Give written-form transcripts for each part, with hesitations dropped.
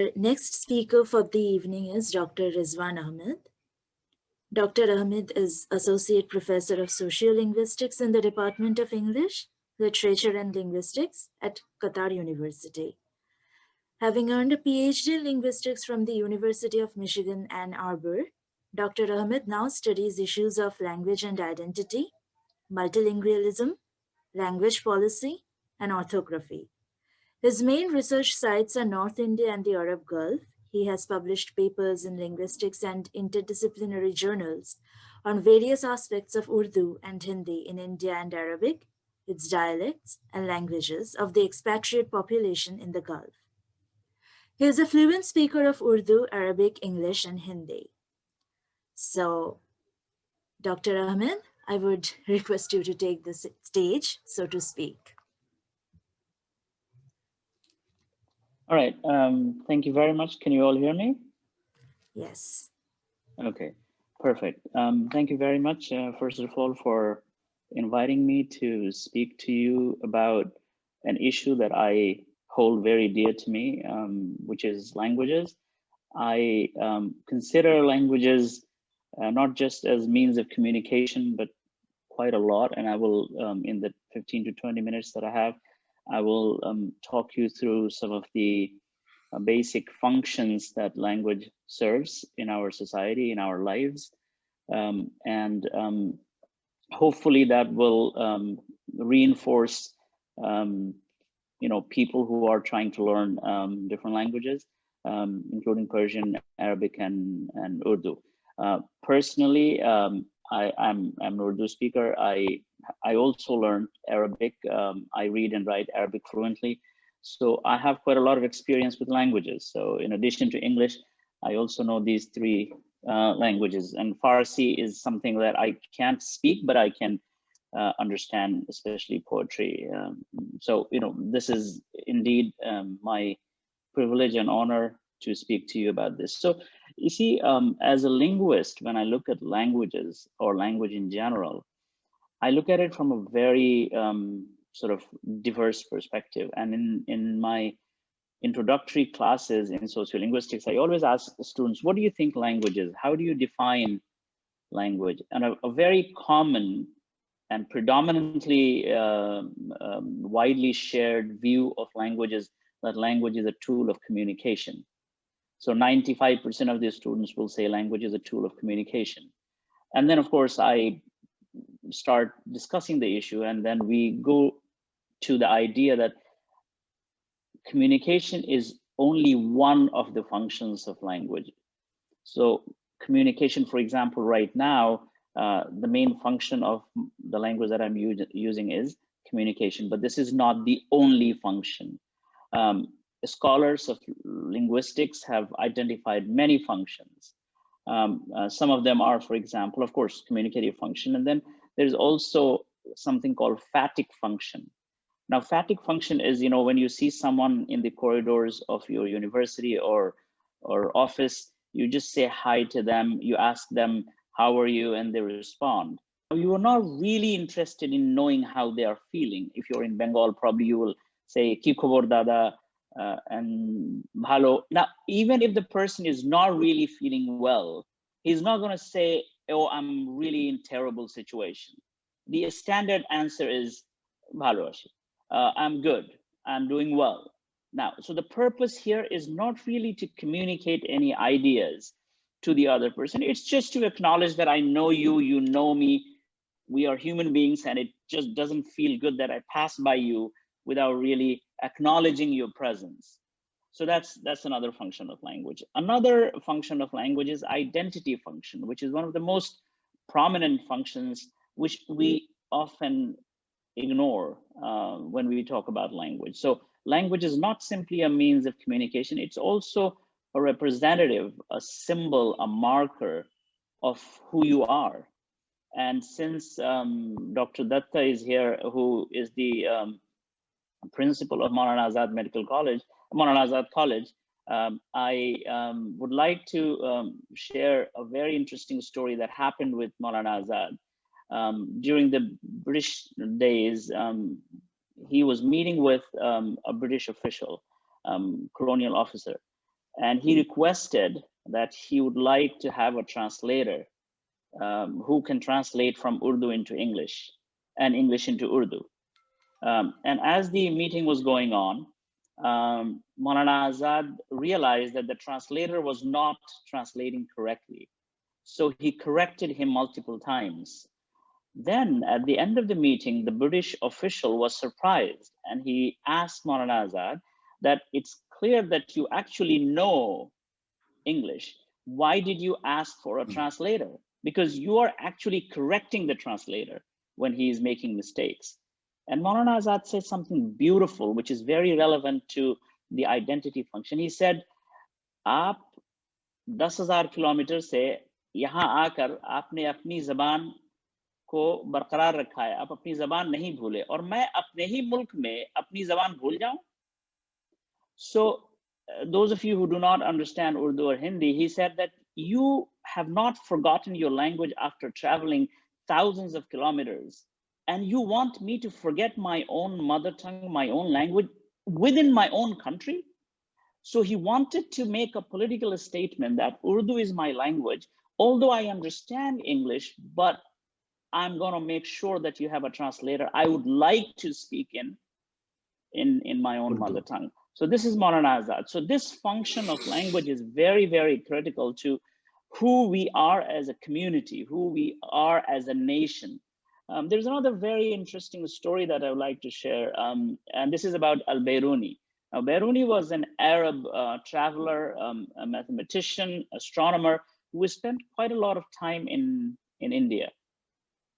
The next speaker for the evening is Dr. Rizwan Ahmad. Dr. Ahmed is Associate Professor of Sociolinguistics in the Department of English, Literature and Linguistics at Qatar University. Having earned a PhD in linguistics from the University of Michigan, Ann Arbor, Dr. Ahmed now studies issues of language and identity, multilingualism, language policy, and orthography. His main research sites are North India and the Arab Gulf. He has published papers in linguistics and interdisciplinary journals on various aspects of Urdu and Hindi in India and Arabic, its dialects and languages of the expatriate population in the Gulf. He is a fluent speaker of Urdu, Arabic, English, and Hindi. So, Dr. Ahmed, I would request you to take the stage, so to speak. All right, thank you very much. Can you all hear me? Yes. Okay, perfect. Thank you very much, first of all, for inviting me to speak to you about an issue that I hold very dear to me, which is languages. I consider languages not just as means of communication, but quite a lot. And I will, in the 15 to 20 minutes that I have, I will talk you through some of the basic functions that language serves in our society, in our lives. Hopefully that will reinforce people who are trying to learn different languages, including Persian, Arabic, and Urdu. Personally, I'm an Urdu speaker. I also learned Arabic. I read and write Arabic fluently. So I have quite a lot of experience with languages. So in addition to English, I also know these three languages. And Farsi is something that I can't speak, but I can understand, especially poetry. So, this is indeed my privilege and honor to speak to you about this. So you see, as a linguist, when I look at languages or language in general, I look at it from a very sort of diverse perspective. And in my introductory classes in sociolinguistics, I always ask the students, what do you think language is? How do you define language? And a very common and predominantly widely shared view of language is that language is a tool of communication. So 95% of the students will say language is a tool of communication. And then, of course, I start discussing the issue, and then we go to the idea that communication is only one of the functions of language. So communication, for example, right now, the main function of the language that I'm using is communication, but this is not the only function. Scholars of linguistics have identified many functions. Some of them are, for example, of course, communicative function. And then there's also something called phatic function. Now, phatic function is, when you see someone in the corridors of your university or office, you just say hi to them, you ask them, how are you? And they respond. You are not really interested in knowing how they are feeling. If you're in Bengal, probably you will say, ki khobor dada, and bhalo. Now, even if the person is not really feeling well, he's not going to say, oh, I'm really in terrible situation. The standard answer is, bhalo achi. I'm good, I'm doing well. Now, so the purpose here is not really to communicate any ideas to the other person. It's just to acknowledge that I know you, you know me, we are human beings, and it just doesn't feel good that I pass by you without really acknowledging your presence. So that's another function of language. Another function of language is identity function, which is one of the most prominent functions, which we often ignore when we talk about language. So language is not simply a means of communication, it's also a representative, a symbol, a marker of who you are. And since Dr. Datta is here, who is the principal of Maulana Azad Medical College, Maulana Azad College, I would like to share a very interesting story that happened with Maulana Azad. During the British days, he was meeting with a British official, colonial officer. and he requested that he would like to have a translator who can translate from Urdu into English and English into Urdu. And as the meeting was going on, Maulana Azad realized that the translator was not translating correctly. So he corrected him multiple times. Then at the end of the meeting, the British official was surprised, and he asked Maulana Azad that it's clear that you actually know English. Why did you ask for a translator? Because you are actually correcting the translator when he is making mistakes. And Maulana Azad said something beautiful, which is very relevant to the identity function. He said, "Aap 10,000 kilometre से यहाँ आकर आपने अपनी ज़बान को बरकरार रखा है, आप अपनी ज़बान नहीं भूले, और मैं अपने ही मुल्क में अपनी ज़बान भूल जाऊं?" So those of you who do not understand Urdu or Hindi, he said that you have not forgotten your language after traveling thousands of kilometers, and you want me to forget my own mother tongue, my own language within my own country? So he wanted to make a political statement that Urdu is my language, although I understand English, but I'm going to make sure that you have a translator. I would like to speak in my own mother tongue. So this is Maulana Azad. So this function of language is very, very critical to who we are as a community, who we are as a nation. There's another very interesting story that I would like to share, and this is about Al-Biruni. Now, Biruni was an Arab traveler, a mathematician, astronomer, who spent quite a lot of time in India.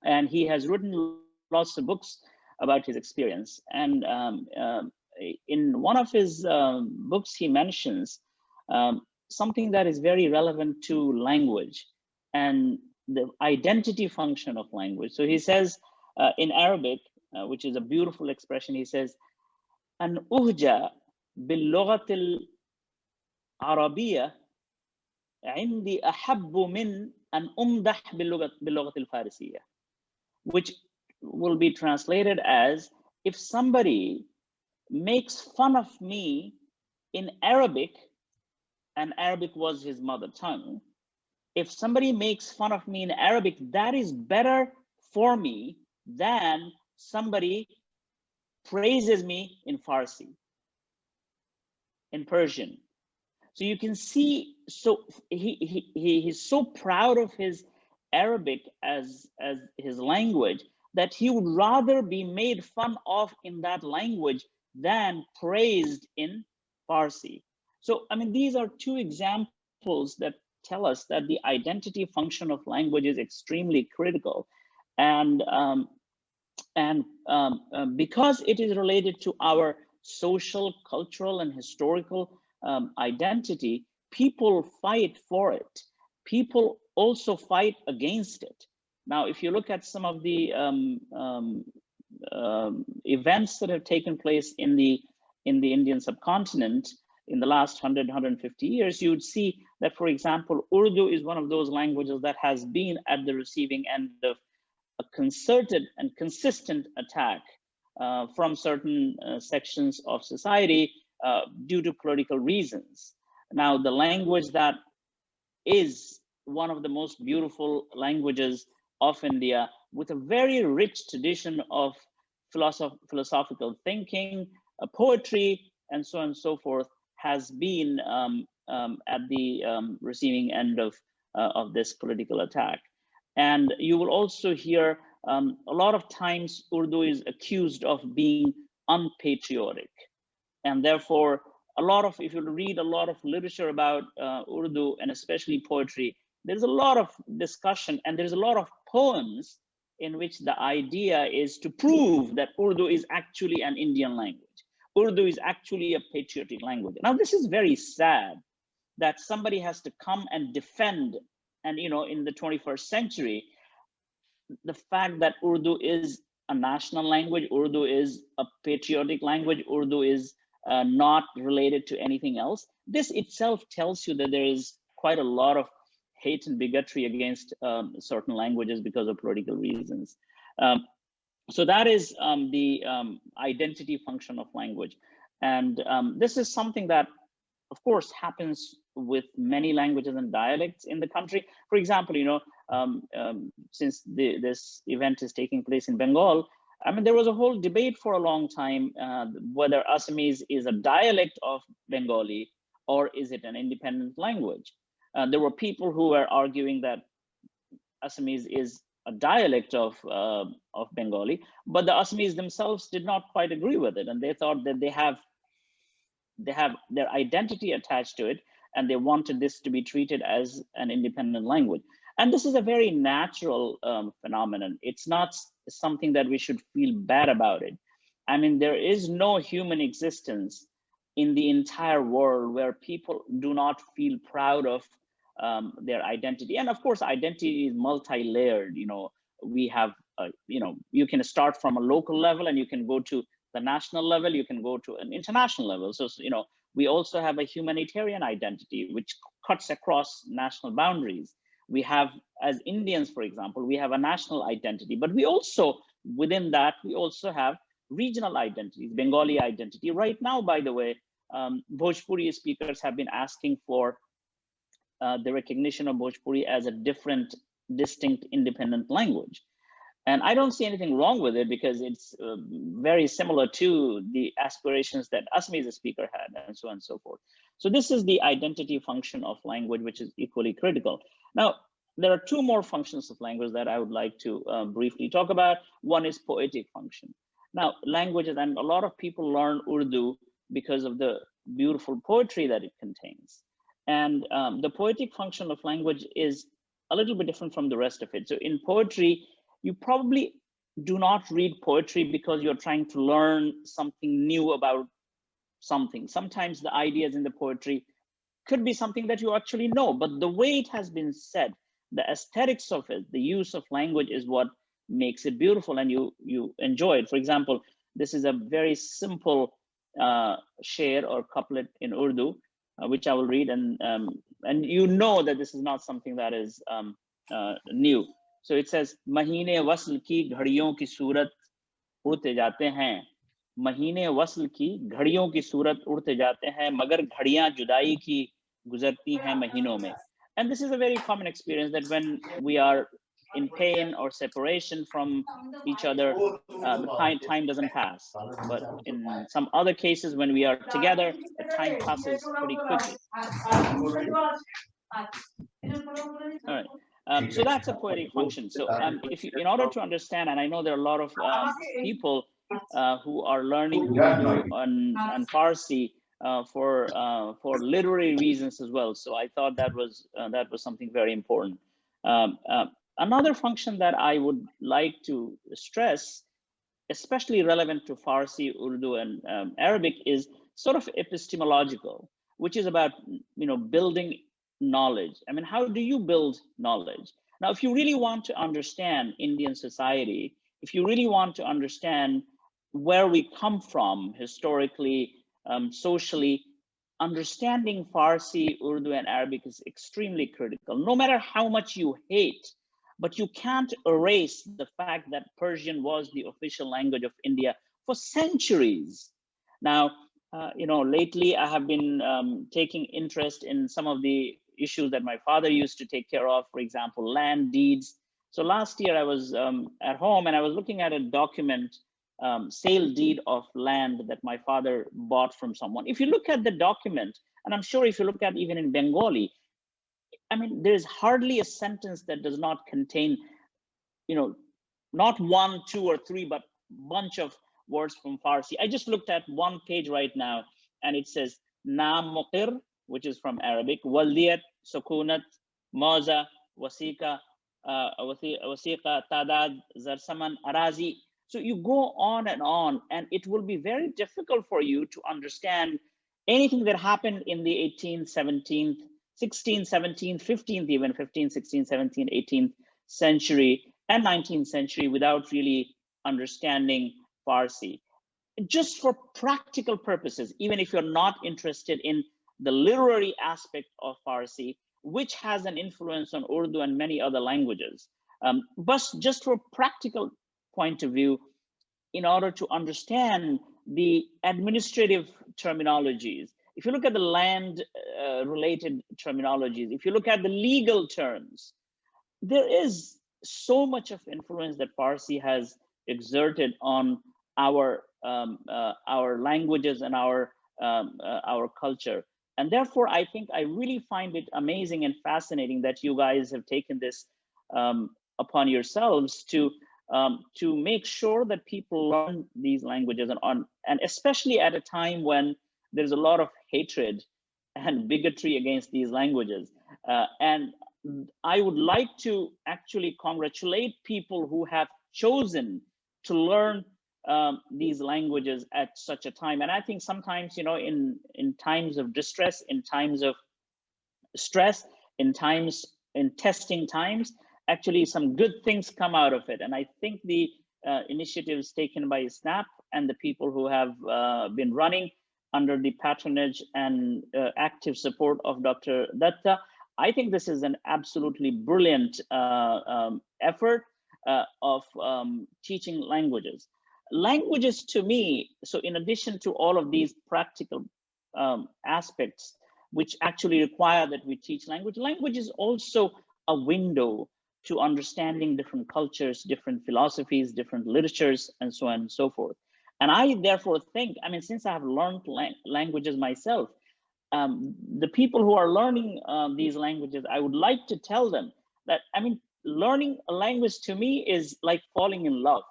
And he has written lots of books about his experience. And in one of his books, he mentions something that is very relevant to language and the identity function of language. So he says in Arabic, which is a beautiful expression, he says, "An uhja bil-lughat al-arabiyya indi ahabbu min an umdah bil-lughat al-farisiyya," which will be translated as, if somebody makes fun of me in Arabic, and Arabic was his mother tongue, if somebody makes fun of me in Arabic, that is better for me than somebody praises me in Farsi, in Persian. So you can see, so he's so proud of his Arabic as his language that he would rather be made fun of in that language than praised in Farsi. So, I mean, these are two examples that tell us that the identity function of language is extremely critical. And because it is related to our social, cultural, and historical identity, people fight for it. People also fight against it. Now, if you look at some of the events that have taken place in the Indian subcontinent in the last 100, 150 years, you would see that, for example, Urdu is one of those languages that has been at the receiving end of a concerted and consistent attack from certain sections of society due to political reasons. Now, the language that is one of the most beautiful languages of India, with a very rich tradition of philosophical thinking, poetry, and so on and so forth, has been at the receiving end of this political attack. And you will also hear a lot of times Urdu is accused of being unpatriotic. And therefore, if you read a lot of literature about Urdu, and especially poetry, there's a lot of discussion and there's a lot of poems in which the idea is to prove that Urdu is actually an Indian language. Urdu is actually a patriotic language. Now, this is very sad that somebody has to come and defend, and in the 21st century, the fact that Urdu is a national language, Urdu is a patriotic language, Urdu is not related to anything else. This itself tells you that there is quite a lot of hate and bigotry against certain languages because of political reasons. So that is the identity function of language. And this is something that of course, happens with many languages and dialects in the country. For example, since this event is taking place in Bengal, I mean, there was a whole debate for a long time whether Assamese is a dialect of Bengali or is it an independent language. There were people who were arguing that Assamese is a dialect of Bengali, but the Assamese themselves did not quite agree with it, and they thought that they have their identity attached to it, and they wanted this to be treated as an independent language. And this is a very natural phenomenon. It's not something that we should feel bad about it. I mean, there is no human existence in the entire world where people do not feel proud of their identity. And of course, identity is multi-layered. We have, you can start from a local level and you can go to the national level, you can go to an international level. So, we also have a humanitarian identity, which cuts across national boundaries. We have, as Indians, for example, we have a national identity, but we also, within that, we also have regional identities, Bengali identity. Right now, by the way, Bhojpuri speakers have been asking for the recognition of Bhojpuri as a different, distinct, independent language. And I don't see anything wrong with it because it's very similar to the aspirations that Assamese speaker had, and so on and so forth. So this is the identity function of language, which is equally critical. Now, there are two more functions of language that I would like to briefly talk about. One is poetic function. Now, languages, and a lot of people learn Urdu because of the beautiful poetry that it contains. And the poetic function of language is a little bit different from the rest of it. So in poetry, you probably do not read poetry because you're trying to learn something new about something. Sometimes the ideas in the poetry could be something that you actually know, but the way it has been said, the aesthetics of it, the use of language is what makes it beautiful, and you enjoy it. For example, this is a very simple sher or couplet in Urdu, which I will read, and you know that this is not something that is new. So it says, महीने वस्ल की घड़ियों की सूरत उड़ते जाते हैं, महीने वस्ल की घड़ियों की सूरत उड़ते जाते हैं, मगर घड़ियां जुदाई की गुजरती हैं महीनों में. And this is a very common experience, that when we are in pain or separation from each other, the time doesn't pass. But in some other cases, when we are together, the time passes pretty quickly. All right. So that's a poetic function. So if you, in order to understand, and I know there are a lot of people who are learning Urdu and Farsi for literary reasons as well. So I thought that was something very important. Another function that I would like to stress, especially relevant to Farsi, Urdu, and Arabic, is sort of epistemological, which is about building knowledge. I mean, how do you build knowledge? Now, if you really want to understand Indian society, if you really want to understand where we come from historically, socially, understanding Farsi, Urdu, and Arabic is extremely critical. No matter how much you hate, but you can't erase the fact that Persian was the official language of India for centuries. Now, lately I have been taking interest in some of the issues that my father used to take care of, for example, land deeds. So last year I was at home and I was looking at a document, sale deed of land that my father bought from someone. If you look at the document, and I'm sure if you look at even in Bengali, I mean, there's hardly a sentence that does not contain, not 1, 2, or 3, but bunch of words from Farsi. I just looked at one page right now, and it says Naam Muqir, which is from Arabic, Waldiyat, Sukunat, Maza, Wasika, Wasika, Tadad, Zarsaman, Arazi. So you go on, and it will be very difficult for you to understand anything that happened in the 18th, 17th, 16th, 17th, 15th, even 15th, 16th, 17th, 18th century, and 19th century without really understanding Farsi. Just for practical purposes, even if you're not interested in the literary aspect of Farsi, which has an influence on Urdu and many other languages. But just for practical point of view, in order to understand the administrative terminologies, if you look at the land related terminologies, if you look at the legal terms, there is so much of influence that Farsi has exerted on our languages and our culture. And therefore, I think I really find it amazing and fascinating that you guys have taken this upon yourselves to make sure that people learn these languages, and especially at a time when there's a lot of hatred and bigotry against these languages. And I would like to actually congratulate people who have chosen to learn these languages at such a time. And I think sometimes, you know, in times of distress, in times of stress, in testing times, actually some good things come out of it. And I think the initiatives taken by SNAP and the people who have been running under the patronage and active support of Dr. Datta, I think this is an absolutely brilliant effort of teaching languages. Languages to me, so in addition to all of these practical aspects, which actually require that we teach language, language is also a window to understanding different cultures, different philosophies, different literatures, and so on and so forth. And I therefore think, I mean, since I have learned languages myself, the people who are learning these languages, I would like to tell them that, I mean, learning a language to me is like falling in love.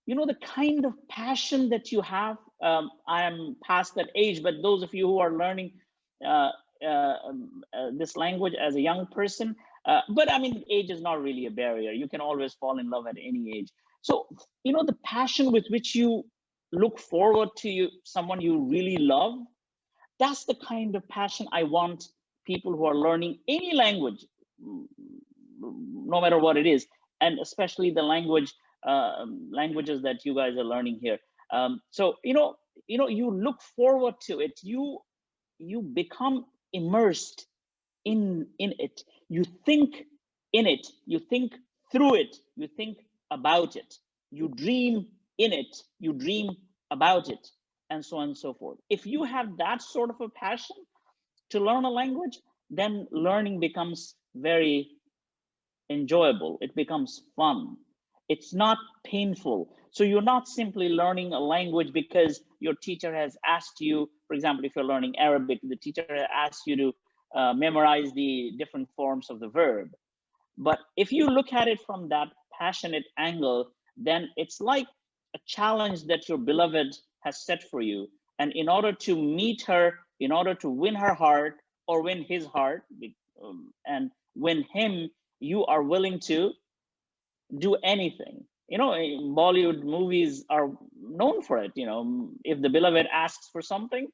You know, the kind of passion that you have, I am past that age, but those of you who are learning this language as a young person, but I mean, age is not really a barrier. You can always fall in love at any age. So, you know, the passion with which you look forward to someone you really love, that's the kind of passion I want people who are learning any language, no matter what it is, and especially the languages that you guys are learning here. So, you know, you look forward to it. You become immersed in it. You think in it. You think through it. You think about it. You dream in it. You dream about it, and so on and so forth. If you have that sort of a passion to learn a language, then learning becomes very enjoyable. It becomes fun. It's not painful. So you're not simply learning a language because your teacher has asked you, for example, if you're learning Arabic, the teacher asks you to memorize the different forms of the verb. But if you look at it from that passionate angle, then it's like a challenge that your beloved has set for you. And in order to meet her, in order to win her heart or win his heart, and win him, you are willing to do anything. You know, Bollywood movies are known for it. You know, if the beloved asks for something,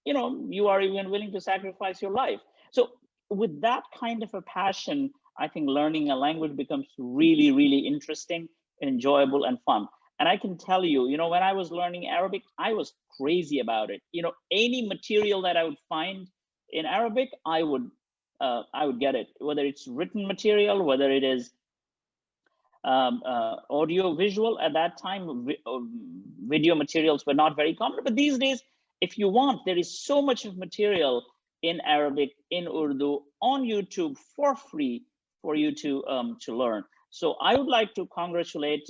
you know, you are even willing to sacrifice your life. So with that kind of a passion, I think learning a language becomes really, really interesting, enjoyable, and fun. And I can tell you, you know, when I was learning Arabic, I was crazy about it. You know, any material that I would find in Arabic, I would get it, whether it's written material, whether it is audio visual. At that time, video materials were not very common, but these days, if you want, there is so much of material in Arabic, in Urdu, on YouTube for free for you to learn. So I would like to congratulate,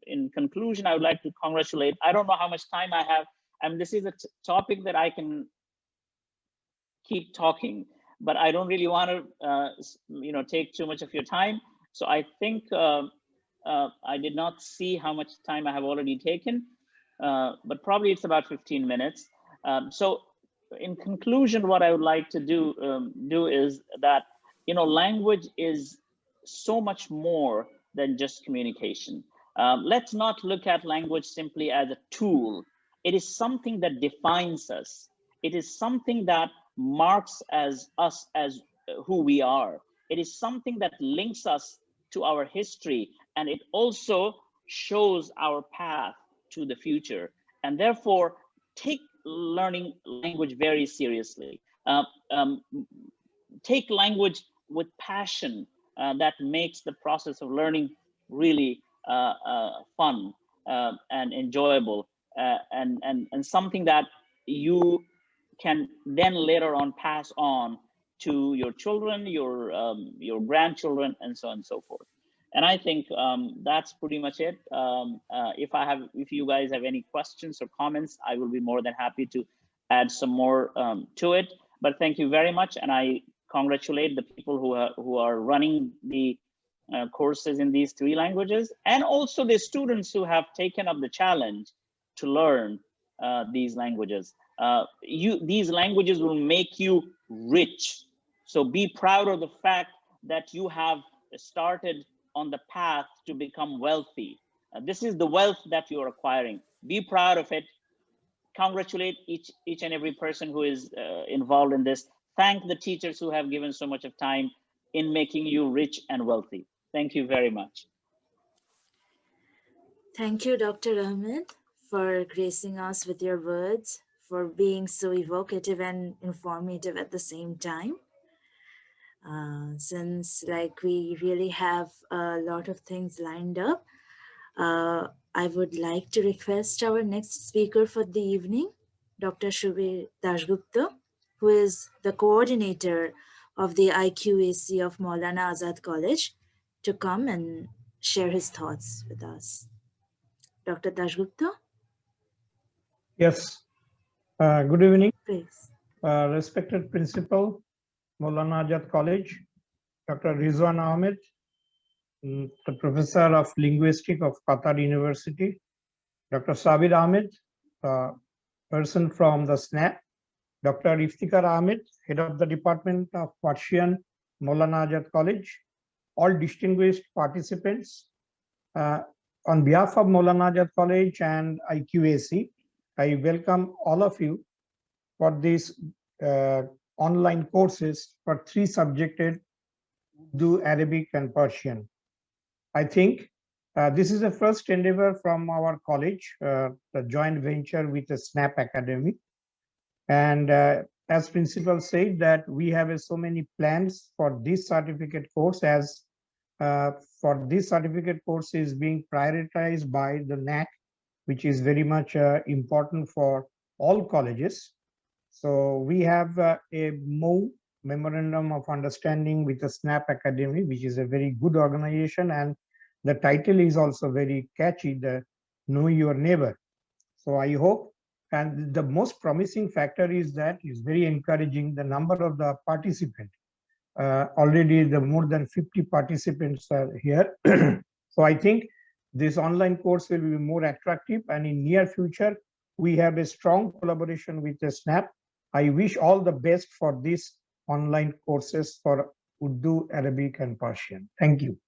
in conclusion, I would like to congratulate, I don't know how much time I have, and this is a topic that I can keep talking, but I don't really want to, you know, take too much of your time. So I think I did not see how much time I have already taken, but probably it's about 15 minutes. So in conclusion, what I would like to do is that, you know, language is so much more than just communication. Let's not look at language simply as a tool. It is something that defines us. It is something that marks us as who we are. It is something that links us to our history, and it also shows our path to the future. And therefore, take learning language very seriously. Take language with passion that makes the process of learning really fun and enjoyable, and something that you can then later on pass on to your children, your grandchildren, and so on and so forth. And I think that's pretty much it. If you guys have any questions or comments, I will be more than happy to add some more to it. But thank you very much, and I congratulate the people who are running the courses in these 3 languages, and also the students who have taken up the challenge to learn these languages. These languages will make you rich. So be proud of the fact that you have started on the path to become wealthy. This is the wealth that you are acquiring. Be proud of it. Congratulate each and every person who is involved in this. Thank the teachers who have given so much of time in making you rich and wealthy. Thank you very much. Thank you, Dr. Ahmed, for gracing us with your words, for being so evocative and informative at the same time. Since we really have a lot of things lined up, I would like to request our next speaker for the evening, Dr. Shubir Dashgupta, who is the coordinator of the IQAC of Maulana Azad College, to come and share his thoughts with us. Dr. Dashgupta? Yes. Good evening. Please. Respected Principal, Maulana Azad College, Dr. Rizwan Ahmad, the Professor of Linguistic of Qatar University, Dr. Sabir Ahmed, person from the SNAP, Dr. Iftikhar Ahmed, Head of the Department of Persian, Maulana Azad College, all distinguished participants. On behalf of Maulana Azad College and IQAC, I welcome all of you for these online courses for 3 subjects, Urdu, Arabic, and Persian. I think this is the first endeavor from our college, the joint venture with the SNAP Academy. And as principal said, that we have so many plans for this certificate course, as for this certificate course is being prioritized by the NAC, which is very much important for all colleges. So we have a memorandum of understanding with the SNAP Academy, which is a very good organization, and the title is also very catchy, the Know Your Neighbor. So I hope, and the most promising factor is that is very encouraging, the number of the participants. Already the more than 50 participants are here. So I think this online course will be more attractive, and in near future, we have a strong collaboration with the SNAP. I wish all the best for these online courses for Urdu, Arabic, and Persian. Thank you.